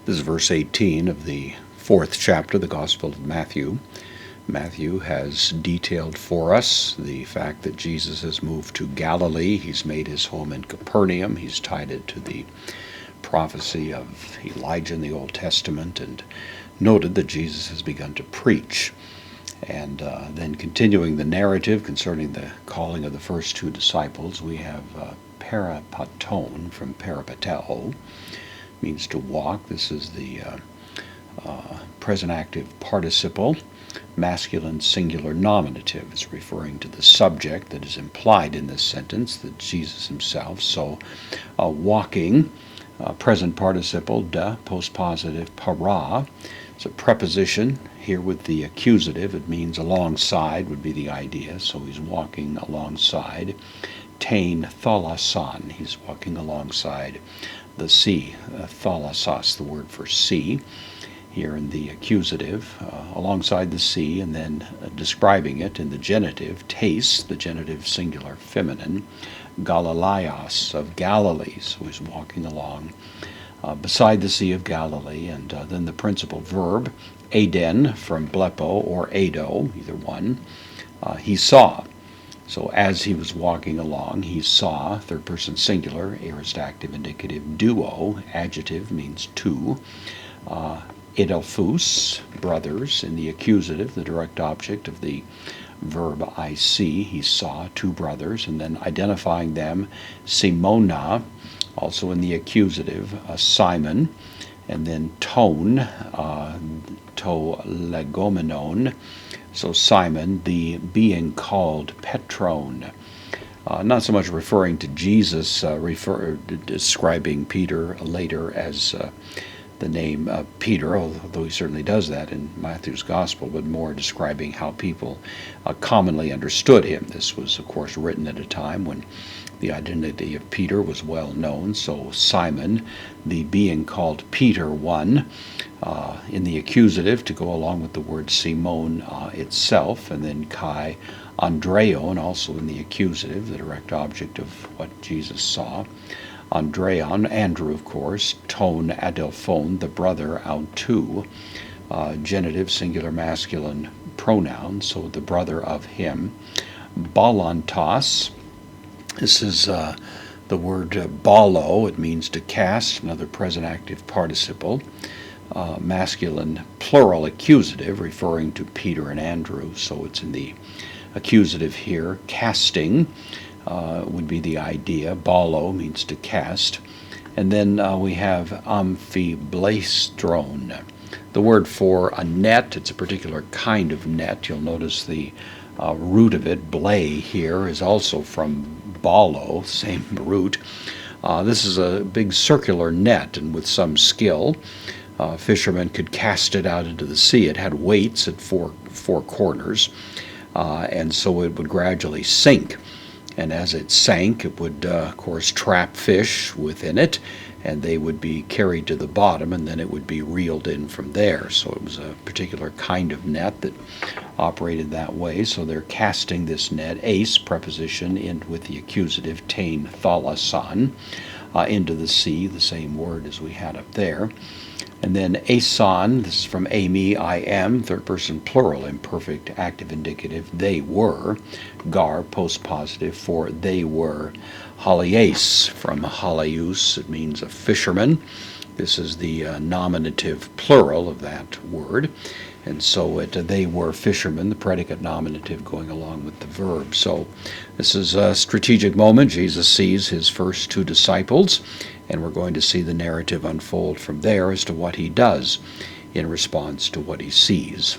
This is verse 18 of the 4th chapter of the Gospel of Matthew. Matthew has detailed for us the fact that Jesus has moved to Galilee. He's made his home in Capernaum. He's tied it to the prophecy of Elijah in the Old Testament and noted that Jesus has begun to preach. And then continuing the narrative concerning the calling of the first two disciples, we have parapaton from parapateo, means to walk. This is the present active participle, masculine singular nominative. It's referring to the subject that is implied in this sentence, that Jesus himself. So walking, present participle, da, postpositive, para. It's a preposition here with the accusative. It means alongside would be the idea. So he's walking alongside. Tain thalasan. He's walking alongside the sea. Thalasos, the word for sea, here in the accusative, alongside the sea, and then describing it in the genitive, tais, the genitive singular feminine, Galileos, of Galilee. So he's walking along beside the Sea of Galilee, and then the principal verb, aden, from blepo or ado, either one, he saw. So as he was walking along, he saw, third person singular, aorist active indicative, duo, adjective means two, Edelphus, brothers, in the accusative, the direct object of the verb I see, he saw two brothers, and then identifying them, Simona, also in the accusative, Simon, and then ton, to legomenon, so Simon, the being called Petron. Not so much referring to Jesus, describing Peter later as the name Peter, although he certainly does that in Matthew's Gospel, but more describing how people commonly understood him. This was, of course, written at a time when the identity of Peter was well known. So Simon, the being called Peter, one, in the accusative to go along with the word Simon itself, and then Kai Andreon, also in the accusative, the direct object of what Jesus saw. Andreon, Andrew, of course, ton adelphon, the brother, autou, genitive, singular, masculine pronoun, so the brother of him. Balantos, this is the word balo, it means to cast, another present active participle, masculine plural accusative, referring to Peter and Andrew, so it's in the accusative here. Casting would be the idea. Balo means to cast. And then we have amphiblastron, the word for a net. It's a particular kind of net. You'll notice the root of it, blay, here is also from balo, same root. This is a big circular net, and with some skill, fishermen could cast it out into the sea. It had weights at four corners, and so it would gradually sink. And as it sank, it would, of course, trap fish within it, and they would be carried to the bottom, and then it would be reeled in from there. So it was a particular kind of net that operated that way. So they're casting this net, ace, preposition, in with the accusative, tain thalasan, into the sea, the same word as we had up there. And then ason, this is from ami, I am, third person plural, imperfect active indicative, they were. Gar, postpositive, for they were. Halies, from halius, it means a fisherman. This is the nominative plural of that word. And so they were fishermen, the predicate nominative going along with the verb. So this is a strategic moment. Jesus sees his first two disciples, and we're going to see the narrative unfold from there as to what he does in response to what he sees.